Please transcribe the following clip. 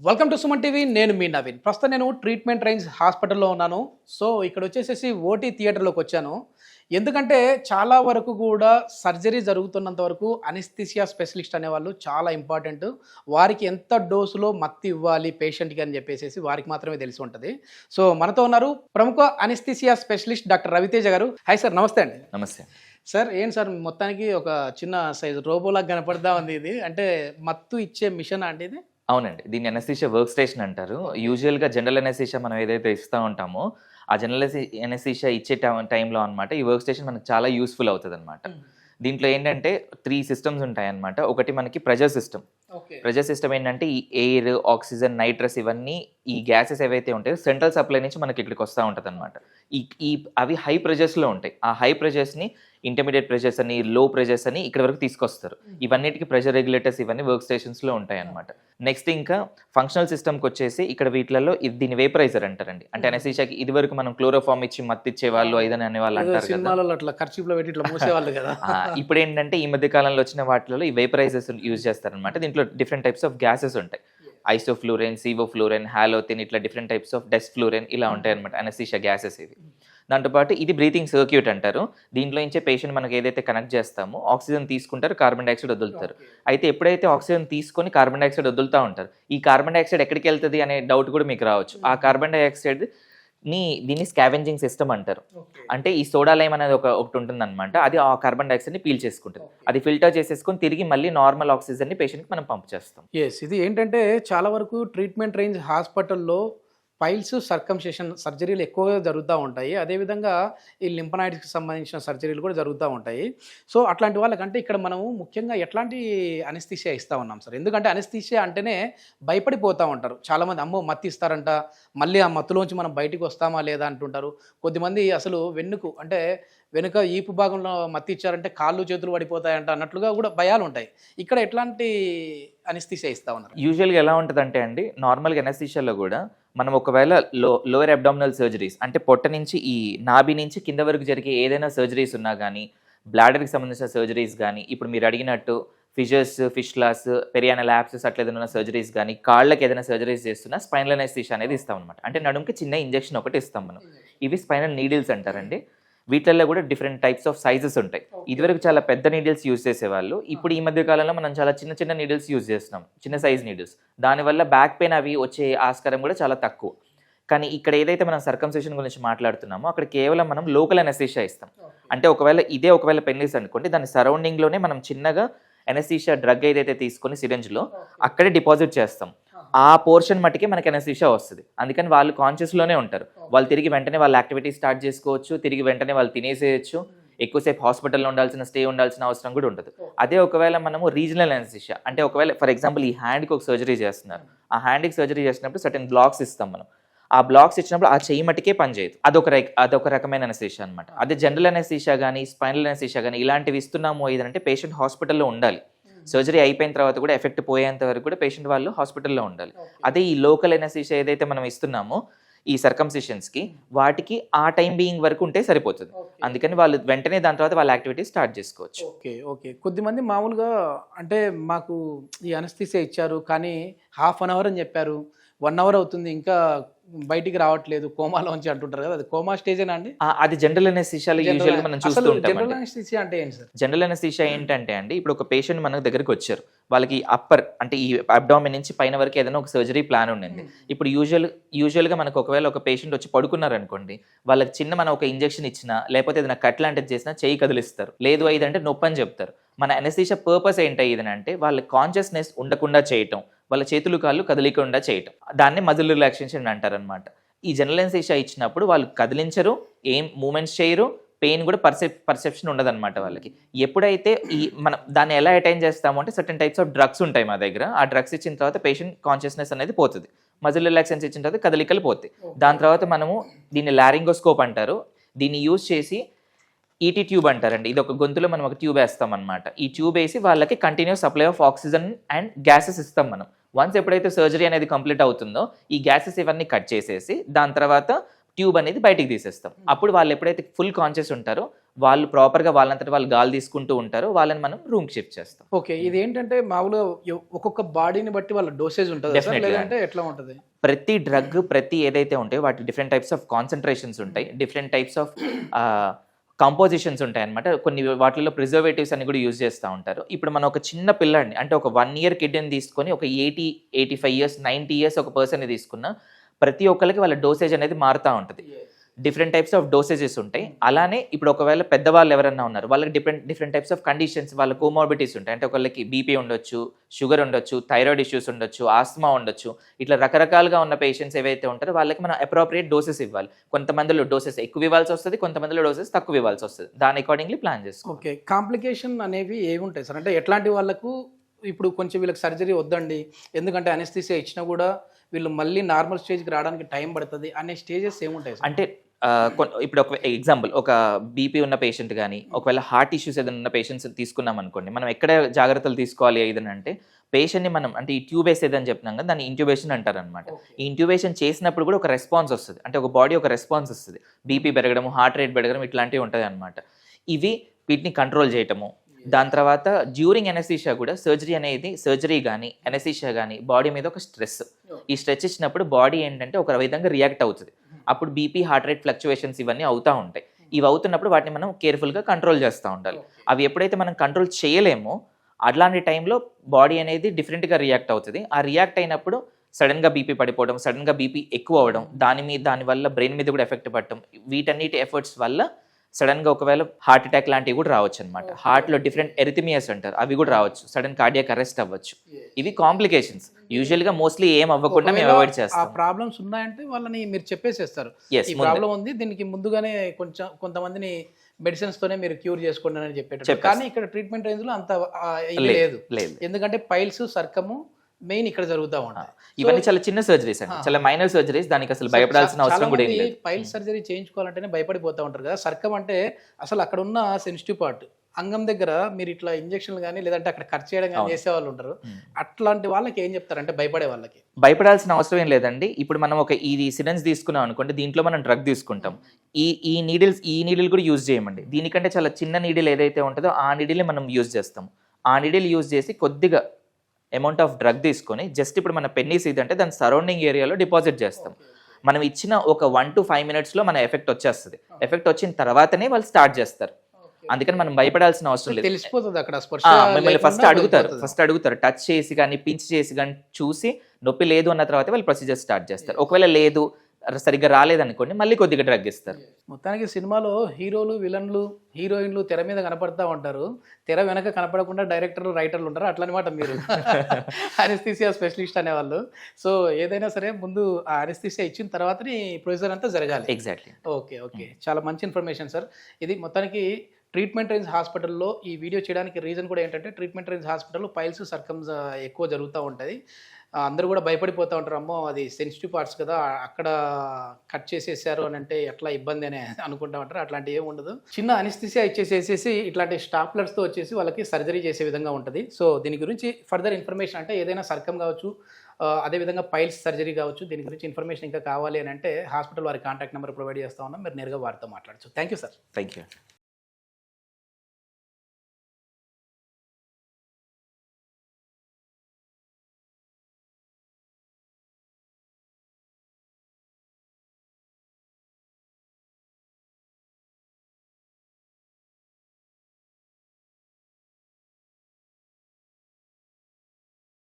Welcome to Suman TV. నేను మీ నవీన్. ప్రస్తుతం నేను ట్రీట్మెంట్ రేంజ్ హాస్పిటల్లో ఉన్నాను. సో ఇక్కడ వచ్చేసేసి ఓటీ థియేటర్లోకి వచ్చాను. ఎందుకంటే చాలా వరకు కూడా సర్జరీ జరుగుతున్నంత వరకు అనెస్థీసియా స్పెషలిస్ట్ అనేవాళ్ళు చాలా ఇంపార్టెంట్. వారికి ఎంత డోసులో మత్తు ఇవ్వాలి పేషెంట్కి అని చెప్పేసి వారికి మాత్రమే తెలిసి ఉంటుంది. సో మనతో ఉన్నారు ప్రముఖ అనెస్థీసియా స్పెషలిస్ట్ డాక్టర్ రవితేజ గారు. హాయ్ సార్, నమస్తే అండి. నమస్తే సార్, ఏంటి సార్ మొత్తానికి ఒక చిన్న సైజ్ రోబోలాగా కనపడతా ఉంది. ఇది అంటే మత్తు ఇచ్చే మిషన్ అంటే ఇది? అవునండి, దీన్ని అనెస్థీషియా వర్క్ స్టేషన్ అంటారు. యూజువల్గా జనరల్ అనెస్థీషియా మనం ఏదైతే ఇస్తూ ఉంటామో ఆ జనరల్ అనెస్థీషియా ఇచ్చే టైంలో అనమాట ఈ వర్క్ స్టేషన్ మనకు చాలా యూస్ఫుల్ అవుతుంది అనమాట. దీంట్లో ఏంటంటే 3 సిస్టమ్స్ ఉంటాయన్నమాట. ఒకటి మనకి ప్రెజర్ సిస్టమ్. ప్రెజర్ సిస్టమ్ ఏంటంటే ఈ ఎయిర్, ఆక్సిజన్, నైట్రస్ ఇవన్నీ ఈ గ్యాసెస్ ఏవైతే ఉంటాయో సెంట్రల్ సప్లై నుంచి మనకి ఇక్కడికి వస్తూ ఉంటుంది అనమాట. అవి హై ప్రెజర్స్లో ఉంటాయి. ఆ హై ప్రెజర్స్ని ఇంటర్మీడియట్ ప్రెజర్స్ అని, లో ప్రెజర్స్ అని ఇక్కడ వరకు తీసుకొస్తారు. ఇవన్నిటికి ప్రెజర్ రెగ్యులేటర్స్ ఇవన్నీ వర్క్ స్టేషన్స్లో ఉంటాయి అనమాట. నెక్స్ట్ ఇంకా ఫంక్షనల్ సిస్టమ్కి వచ్చేసి ఇక్కడ వీటిలలో దీన్ని వేపరైజర్ అంటారండి. అంటే అనెస్థీషియాకి ఇది వరకు మనం క్లోరోఫామ్ ఇచ్చి మత్తిచ్చే వాళ్ళు ఐదని అనేవాళ్ళు అంటారు కదా. ఇప్పుడు ఏంటంటే ఈ మధ్య కాలంలో వచ్చిన వాటిలో ఈ వేపరైజర్స్ యూజ్ చేస్తారనమాట. దీంట్లో డిఫరెంట్ టైప్స్ ఆఫ్ గ్యాసెస్ ఉంటాయి. ఐసోఫ్లూరెన్, సివోఫ్లూరెన్, హాలోథిన్, ఇట్లా డిఫరెంట్ టైప్స్ ఆఫ్ డెస్ఫ్లూరెన్ ఇలా ఉంటాయి అనమాట అనెస్థీషియా గ్యాసెస్ ఇవి. దాంతోపాటు ఇది బ్రీతింగ్ సర్క్యూట్ అంటారు. దీంట్లో నుంచే పేషెంట్ మనకి ఏదైతే కనెక్ట్ చేస్తామో ఆక్సిజన్ తీసుకుంటారు, కార్బన్ డైఆక్సైడ్ వదులుతారు. అయితే ఎప్పుడైతే ఆక్సిజన్ తీసుకొని కార్బన్ డైఆక్సైడ్ వదులుతూ ఉంటారు, ఈ కార్బన్ డైఆక్సైడ్ ఎక్కడికి వెళ్తుంది అనే డౌట్ కూడా మీకు రావచ్చు. ఆ కార్బన్ డైఆక్సైడ్ దీన్ని స్కావెంజింగ్ సిస్టమ్ అంటారు. అంటే ఈ సోడా లైమ్ అనేది ఒకటి ఉంటుంది అనమాట. అది ఆ కార్బన్ డైఆక్సైడ్ ని పీల్ చేసుకుంటుంది. అది ఫిల్టర్ చేసేసుకొని తిరిగి మళ్ళీ నార్మల్ ఆక్సిజన్ ని పేషెంట్ కి మనం పంప్ చేస్తాం. ఇది ఏంటంటే చాలా వరకు ట్రీట్మెంట్ రేంజ్ హాస్పిటల్లో పైల్స్ సర్కంసేషన్ సర్జరీలు ఎక్కువగా జరుగుతూ ఉంటాయి. అదేవిధంగా ఈ లింఫనాయిడ్స్కి సంబంధించిన సర్జరీలు కూడా జరుగుతూ ఉంటాయి. సో అట్లాంటి వాళ్ళకంటే ఇక్కడ మనము ముఖ్యంగా ఎట్లాంటి అనెస్థీషియా ఇస్తూ ఉన్నాం సార్? ఎందుకంటే అనెస్థీషియా అంటేనే భయపడిపోతూ ఉంటారు చాలామంది. అమ్మో మత్తు ఇస్తారంట, మళ్ళీ ఆ మత్తులోంచి మనం బయటికి వస్తామా లేదా అంటుంటారు. కొద్దిమంది అసలు వెనుక ఈపు భాగంలో మత్తు ఇచ్చారంటే కాళ్ళు చేతులు పడిపోతాయంట అన్నట్లుగా కూడా భయాలు ఉంటాయి. ఇక్కడ ఎట్లాంటి అనెస్థీషియా ఇస్తా ఉన్నారు? యూజువల్గా ఎలా ఉంటుందంటే అండి, నార్మల్గా అనెస్థీషియాలో కూడా మనం ఒకవేళ లోవర్ అబ్డామినల్ సర్జరీస్ అంటే పొట్ట నుంచి ఈ నాభి నుంచి కింద వరకు జరిగే ఏదైనా సర్జరీస్ ఉన్నా కానీ, బ్లాడర్కి సంబంధించిన సర్జరీస్ కానీ, ఇప్పుడు మీరు అడిగినట్టు ఫిషర్స్, ఫిష్లాస్, పెరియానల్ యాప్సెస్ అట్లా ఏదైనా సర్జరీస్ కానీ, కాళ్ళకి ఏదైనా సర్జరీస్ చేస్తున్నా స్పైనల్ అనెస్థీషియా అనేది ఇస్తాం అనమాట. అంటే నడుముకి చిన్న ఇంజెక్షన్ ఒకటి ఇస్తాం మనం. ఇవి స్పైనల్ నీడిల్స్ అంటారండి. వీటిల్లో కూడా డిఫరెంట్ టైప్స్ ఆఫ్ సైజెస్ ఉంటాయి. ఇదివరకు చాలా పెద్ద నీడిల్స్ యూజ్ చేసేవాళ్ళు. ఇప్పుడు ఈ మధ్య కాలంలో మనం చాలా చిన్న చిన్న నీడిల్స్ యూజ్ చేస్తున్నాం, చిన్న సైజ్ నీడిల్స్. దానివల్ల బ్యాక్ పెయిన్ అవి వచ్చే ఆస్కారం కూడా చాలా తక్కువ. కానీ ఇక్కడ ఏదైతే మనం సర్కంసెషన్ గురించి మాట్లాడుతున్నామో అక్కడ కేవలం మనం లోకల్ అనెస్థీషియా ఇస్తాం. అంటే ఒకవేళ పెన్నిస్ అనుకోండి, దాని సరౌండింగ్లోనే మనం చిన్నగా అనెస్థీషియా డ్రగ్ ఏదైతే తీసుకొని సిరింజ్లో అక్కడే డిపాజిట్ చేస్తాం. ఆ పోర్షన్ మట్టుకే మనకి అనెస్థీషియా వస్తుంది. అందుకని వాళ్ళు కాన్షియస్లోనే ఉంటారు. వాళ్ళు తిరిగి వెంటనే వాళ్ళ యాక్టివిటీ స్టార్ట్ చేసుకోవచ్చు, తిరిగి వెంటనే వాళ్ళు తినేసేయచ్చు. ఎక్కువసేపు హాస్పిటల్లో స్టే ఉండాల్సిన అవసరం కూడా ఉండదు. అదే ఒకవేళ మనము రీజనల్ అనెస్థీషియా అంటే ఒకవేళ ఫర్ ఎగ్జాంపుల్ ఈ హ్యాండ్కి ఒక సర్జరీ చేస్తున్నారు, ఆ హ్యాండ్కి సర్జరీ చేసినప్పుడు సర్టెన్ బ్లాక్స్ ఇస్తాం మనం. ఆ బ్లాక్స్ ఇచ్చినప్పుడు ఆ చెయ్యి మట్టుకే పనిచేయదు. అదొక రకమైన అనెస్థీషియా అనమాట. అదే జనరల్ అనెస్థీషియా కానీ, స్పైనల్ అనెస్థీషియా కానీ ఇలాంటివి ఇస్తున్నాము ఏదంటే పేషెంట్ హాస్పిటల్లో ఉండాలి. సర్జరీ అయిపోయిన తర్వాత కూడా ఎఫెక్ట్ పోయేంత వరకు కూడా పేషెంట్ వాళ్ళు హాస్పిటల్లో ఉండాలి. అదే ఈ లోకల్ అనెస్థీషియా ఏదైతే మనం ఇస్తున్నామో ఈ సర్కంసిషన్స్కి, వాటికి ఆ టైం బీయింగ్ వరకు ఉంటే సరిపోతుంది. అందుకని వాళ్ళు వెంటనే దాని తర్వాత వాళ్ళ యాక్టివిటీ స్టార్ట్ చేసుకోవచ్చు. ఓకే. కొద్దిమంది మామూలుగా అంటే మాకు ఈ అనెస్థీషియా ఇచ్చారు కానీ ½ అన్ అవర్ అని చెప్పారు, 1 అవర్ అవుతుంది ఇంకా బయటికి రావట్లేదు, కోమాలోంచి అంటుంటారు కదా, అది కోమా స్టేజేనా అండి? అది జనరల్ అనెస్థీషియాలో యూజువల్గా మనం చూస్తూ ఉంటాం. జనరల్ అనెస్థీషియా అంటే ఏంటి సార్? జనరల్ అనెస్థీషియా ఏంటంటే అండి, ఇప్పుడు ఒక పేషెంట్ మన దగ్గరికి వచ్చారు, వాళ్ళకి అప్పర్ అంటే ఈ అబ్డామిన్ నుంచి పైన వరకు ఏదైనా ఒక సర్జరీ ప్లాన్ ఉండింది. ఇప్పుడు యూజువల్గా మనకు ఒకవేళ ఒక పేషెంట్ వచ్చి పడుకున్నారు అనుకోండి, వాళ్ళకి చిన్న మనం ఒక ఇంజెక్షన్ ఇచ్చినా లేకపోతే ఏదైనా కట్ లాంటిది చేసినా చెయ్యి కదిలిస్తారు, లేదు ఇదంటే నొప్పి అని చెప్తారు. మన అనెస్థీషియా పర్పస్ ఏంటంటే వాళ్ళ కాన్షియస్నెస్ ఉండకుండా చేయటం, వాళ్ళ చేతులు కాళ్ళు కదలికుండా చేయటం, దాన్ని మజిల్ రిలాక్సేషన్ అంటారనమాట. ఈ జనరల్ అనెస్థీషియా ఇచ్చినప్పుడు వాళ్ళు కదిలించరు, ఏం మూమెంట్స్ చేయరు, పెయిన్ కూడా పర్సెప్షన్ ఉండదన్నమాట వాళ్ళకి. ఎప్పుడైతే మనం దాన్ని ఎలా అటైన్ చేస్తాము అంటే సర్టెన్ టైప్స్ ఆఫ్ డ్రగ్స్ ఉంటాయి మా దగ్గర. ఆ డ్రగ్స్ ఇచ్చిన తర్వాత పేషెంట్ కాన్షియస్నెస్ అనేది పోతుంది, మజిల్ రిలాక్సెన్స్ ఇచ్చిన తర్వాత కదలికలు పోతాయి. దాని తర్వాత మనము దీన్ని లారింగోస్కోప్ అంటారు. దీన్ని యూజ్ చేసి ఈటీ ట్యూబ్ అంటారండి. ఇది ఒక గొంతులో మనం ఒక ట్యూబ్ వేస్తాం అనమాట. ఈ ట్యూబ్ వేసి వాళ్ళకి continuous supply of oxygen and gases ఇస్తాం మనం. వన్స్ ఎప్పుడైతే సర్జరీ అనేది కంప్లీట్ అవుతుందో ఈ గ్యాసెస్ ఇవన్నీ కట్ చేసేసి దాని తర్వాత ట్యూబ్ అనేది బయటికి తీసేస్తాం. అప్పుడు వాళ్ళు ఎప్పుడైతే ఫుల్ కాన్షియస్ ఉంటారో వాళ్ళు ప్రాపర్గా వాళ్ళంతటి వాళ్ళు గాలి తీసుకుంటూ ఉంటారు, వాళ్ళని మనం రూమ్కి షిఫ్ట్ చేస్తాం. ఓకే. ఇది ఏంటంటే మామూలుగా ఒక్కొక్క బాడీని బట్టి వాళ్ళ డోసేజ్ ఉంటుంది Definitely. లేదంటే ఎట్లా ఉంటుంది? ప్రతి డ్రగ్ ప్రతి ఏదైతే ఉంటాయో వాటి డిఫరెంట్ టైప్స్ ఆఫ్ కాన్సన్ట్రేషన్స్ ఉంటాయి, డిఫరెంట్ టైప్స్ ఆఫ్ కంపోజిషన్స్ ఉంటాయి అనమాట. కొన్ని వాటిలో ప్రిజర్వేటివ్స్ అని కూడా యూజ్ చేస్తూ ఉంటారు. ఇప్పుడు మనం ఒక చిన్న పిల్లాడిని అంటే ఒక 1 year కిడ్ని తీసుకొని ఒక 85 years 90 years ఒక పర్సన్ని తీసుకున్న ప్రతి ఒక్కరికి వాళ్ళ డోసేజ్ అనేది మారుతూ ఉంటుంది. డిఫరెంట్ టైప్స్ ఆఫ్ డోసేజెస్ ఉంటాయి. అలానే ఇప్పుడు ఒకవేళ పెద్దవాళ్ళు ఎవరన్నా ఉన్నారు, వాళ్ళకి డిఫరెంట్ టైప్స్ ఆఫ్ కండిషన్స్, వాళ్ళ కోమార్బిటీస్ ఉంటాయి. అంటే ఒకళ్ళకి బీపీ ఉండొచ్చు, షుగర్ ఉండొచ్చు, థైరాయిడ్ ఇష్యూస్ ఉండొచ్చు, ఆస్మా ఉండొచ్చు. ఇట్లా రకరకాలుగా ఉన్న పేషెంట్స్ ఏవైతే ఉంటారో వాళ్ళకి మనం అప్రోప్రియేట్ డోసెస్ ఇవ్వాలి. కొంతమందిలో డోసెస్ ఎక్కువ ఇవ్వాల్సి వస్తుంది, కొంతమందిలో డోసెస్ తక్కువ ఇవ్వాల్సి వస్తుంది. దాని అకార్డింగ్లీ ప్లాన్ చేసుకోవాలి. ఓకే. కాంప్లికేషన్ అనేవి ఏముంటాయి సార్? అంటే ఎట్లాంటి వాళ్ళకు ఇప్పుడు కొంచెం వీళ్ళకి సర్జరీ వద్దండి, ఎందుకంటే అనెస్థీసియా ఇచ్చినా కూడా వీళ్ళు మళ్ళీ నార్మల్ స్టేజ్కి రావడానికి టైం పడుతుంది అనే స్టేజెస్ ఏముంటాయి సార్? అంటే ఇప్పుడు ఒక ఎగ్జాంపుల్, ఒక బీపీ ఉన్న పేషెంట్ కానీ ఒకవేళ హార్ట్ ఇష్యూస్ ఏదైనా ఉన్న పేషెంట్స్ తీసుకున్నాం అనుకోండి, మనం ఎక్కడ జాగ్రత్తలు తీసుకోవాలి ఏదైనా అంటే పేషెంట్ని మనం అంటే ఈ ట్యూబ్ వేసేదని చెప్పినాం కదా, దాన్ని ఇంట్యూబేషన్ అంటారు అనమాట. ఈ ఇంట్యూబేషన్ చేసినప్పుడు కూడా ఒక రెస్పాన్స్ వస్తుంది, అంటే ఒక బాడీ ఒక రెస్పాన్స్ వస్తుంది, బీపీ పెరగడం, హార్ట్ రేట్ పెరగడం ఇట్లాంటివి ఉంటుంది అనమాట. ఇవి వీటిని కంట్రోల్ చేయటము. దాని తర్వాత డ్యూరింగ్ ఎనెస్థీషియా కూడా సర్జరీ కానీ ఎనెస్థీషియా కానీ బాడీ మీద ఒక స్ట్రెస్, ఈ స్ట్రెచ్ ఇచ్చినప్పుడు బాడీ ఏంటంటే ఒక విధంగా రియాక్ట్ అవుతుంది. అప్పుడు బీపీ హార్ట్ రేట్ ఫ్లక్చువేషన్స్ ఇవన్నీ అవుతూ ఉంటాయి. ఇవి అవుతున్నప్పుడు వాటిని మనం కేర్ఫుల్గా కంట్రోల్ చేస్తూ ఉండాలి. అవి ఎప్పుడైతే మనం కంట్రోల్ చేయలేమో అట్లాంటి టైంలో బాడీ అనేది డిఫరెంట్గా రియాక్ట్ అవుతుంది. ఆ రియాక్ట్ అయినప్పుడు సడన్గా బీపీ పడిపోవడం, సడన్గా బీపీ ఎక్కువ అవ్వడం, దానివల్ల బ్రెయిన్ మీద కూడా ఎఫెక్ట్ పడటం, వీటన్నిటి ఎఫర్ట్స్ వల్ల సడన్గా ఒకవేళ హార్ట్ అటాక్ లాంటివి కూడా రావచ్చు అనమాట. హార్ట్లో డిఫరెంట్ ఎరిథమియాస్ అంటారు, అవి కూడా రావచ్చు, సడన్ కార్డియాక్ అరెస్ట్ అవ్వచ్చు. ఇవి కాంప్లికేషన్స్. యూజువల్గా మోస్ట్లీ ఏం అవ్వకుండా మేము అవాయిడ్ చేస్తాం. ఆ ప్రాబ్లమ్స్ ఉన్నాయంటే వాళ్ళని మీరు చెప్పేసేస్తారు, ఈ ప్రాబ్లం ఉంది, దీనికి ముందుగానే కొంతమందిని మెడిసిన్స్ తోనే మీరు క్యూర్ చేసుకోండి అని చెప్పేటట్టు. కానీ ఇక్కడ ట్రీట్మెంట్ రేంజ్ లో అంత లేదు, ఎందుకంటే పైల్స్ సర్కము మెయిన్ ఇక్కడ జరుగుతూ ఉంటాయి. ఇవన్నీ చాలా చిన్న సర్జరీస్ అండి, చాలా మైనర్ సర్జరీస్, దానికి అసలు భయపడాల్సిన అవసరం కూడా ఏం లేదు. పైల్ సర్జరీ చేయించుకోవాలంటేనే భయపడిపోతూ ఉంటారు కదా. సర్కం అంటే అసలు అక్కడ ఉన్న సెన్సిటివ్ పార్ట్ అంగం దగ్గర మీరు ఇట్లా ఇంజక్షన్లు కానీ లేదంటే అక్కడ ఖర్చు చేయడం కానీ చేసే వాళ్ళు ఉంటారు. అట్లాంటి వాళ్ళకి ఏం చెప్తారంటే భయపడే వాళ్ళకి? భయపడాల్సిన అవసరం ఏం లేదండి. ఇప్పుడు మనం ఒక ఇది సిరంజ్ తీసుకున్నాం అనుకోండి, దీంట్లో మనం డ్రగ్ తీసుకుంటాం. ఈ నీడిల్ కూడా యూజ్ చేయమండి. దీనికంటే చాలా చిన్న నీడిల్ ఏదైతే ఉంటుందో ఆ నీడిల్ మనం యూజ్ చేస్తాం. ఆ నీడిల్ యూజ్ చేసి కొద్దిగా అమౌంట్ ఆఫ్ డ్రగ్ తీసుకొని జస్ట్ ఇప్పుడు మన పెన్నీస్ ఇదంటే దాని సరౌండింగ్ ఏరియాలో డిపాజిట్ చేస్తాం. మనం ఇచ్చిన ఒక 1 to 5 minutes మన ఎఫెక్ట్ వచ్చేస్తుంది. ఎఫెక్ట్ వచ్చిన తర్వాతనే వాళ్ళు స్టార్ట్ చేస్తారు. అందుకని మనం భయపడాల్సిన అవసరం లేదు. తెలిసిపోతుంది అక్కడ మిమ్మల్ని ఫస్ట్ అడుగుతారు టచ్ చేసి కానీ పించ్ చేసి కానీ చూసి నొప్పి లేదు అన్న తర్వాత వాళ్ళు ప్రొసీజర్ స్టార్ట్ చేస్తారు. ఒకవేళ లేదు సరిగ్గా రాలేదనుకోండి మళ్ళీ కొద్దిగా డ్రగ్ ఇస్తారు. మొత్తానికి సినిమాలో హీరోలు, విలన్లు, హీరోయిన్లు తెర మీద కనపడతా ఉంటారు, తెర వెనక కనపడకుండా డైరెక్టర్లు, రైటర్లు ఉంటారు. అట్లనమాట మీరు అనెస్థీసియా స్పెషలిస్ట్ అనేవాళ్ళు. సో ఏదైనా సరే ముందు ఆ అనెస్థీసియా ఇచ్చిన తర్వాతనే ప్రొసీజర్ అంతా జరగాలి. ఎగ్జాక్ట్లీ. ఓకే. చాలా మంచి ఇన్ఫర్మేషన్ సార్. ఇది మొత్తానికి ట్రీట్మెంట్ రేంజ్ హాస్పిటల్లో ఈ వీడియో చేయడానికి రీజన్ కూడా ఏంటంటే ట్రీట్మెంట్ రేంజ్ హాస్పిటల్లో పైల్స్, సర్కమ్స్ ఎక్కువ జరుగుతూ ఉంటుంది. అందరూ కూడా భయపడిపోతూ ఉంటారు, అమ్మో అది సెన్సిటివ్ పార్ట్స్ కదా, అక్కడ కట్ చేసేసారు అని అంటే ఎట్లా ఇబ్బంది అని అనుకుంటా ఉంటారు. అట్లాంటి ఏమి ఉండదు. చిన్న అనెస్థీసియా ఇచ్చేసేసి ఇట్లాంటి స్టాప్లర్స్తో వచ్చేసి వాళ్ళకి సర్జరీ చేసే విధంగా ఉంటుంది. సో దీని గురించి ఫర్దర్ ఇన్ఫర్మేషన్ అంటే ఏదైనా సర్కమ్ కావచ్చు, అదేవిధంగా పైల్స్ సర్జరీ కావచ్చు, దీని గురించి ఇన్ఫర్మేషన్ ఇంకా కావాలి అని అంటే హాస్పిటల్ వారి కాంటాక్ట్ నెంబర్ ప్రొవైడ్ చేస్తా ఉన్నాం, మీరు నేరుగా వారితో మాట్లాడచ్చు. Thank you sir. Thank you.